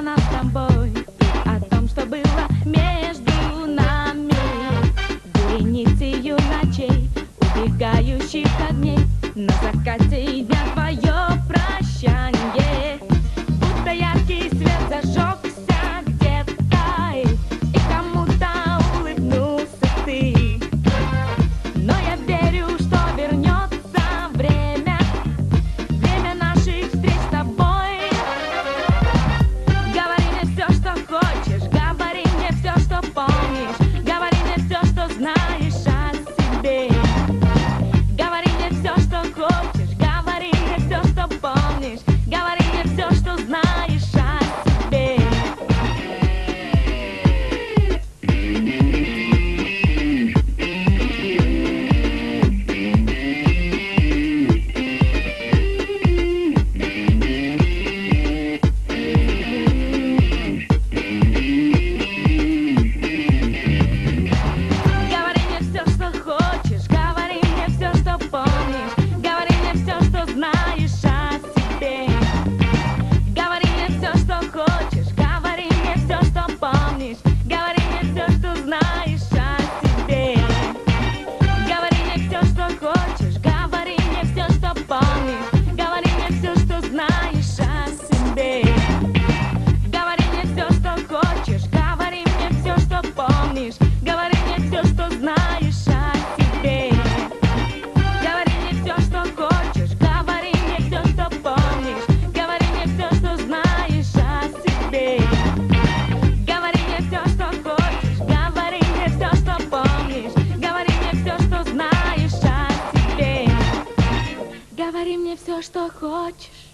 нас с тобой и о том, что было между нами. Вереницею ночей, убегающих огней, на закате дня твое прощанье. Будто яркий свет зажегся где-то, и кому-то улыбнулся ты. Но я верю, что вернется время, время наших встреч с тобой. Говори мне все, что хочешь, говори мне все, что помнишь, говори мне все, что знаешь о себе. Говори мне все, что хочешь, говори мне все, что помнишь, говори мне все, что знаешь о себе. Говори мне все, что хочешь, говори мне все, что помнишь, говори мне все, что знаешь о себе. Говори мне все, что хочешь, говори мне все, что помнишь, говори мне все, что знаешь о себе. Говори мне все, что хочешь, говори мне все, что помнишь, говори мне все, что знаешь о себе. Говори мне все, что хочешь, говори мне все, что помнишь, говори мне все, что знаешь о себе. Говори мне все, что хочешь, говори мне все, что помнишь, говори мне все, что знаешь о себе. Говори мне все, что хочешь, говори мне все, что помнишь, говори мне все, что знаешь о себе. Говори мне все, что хочешь.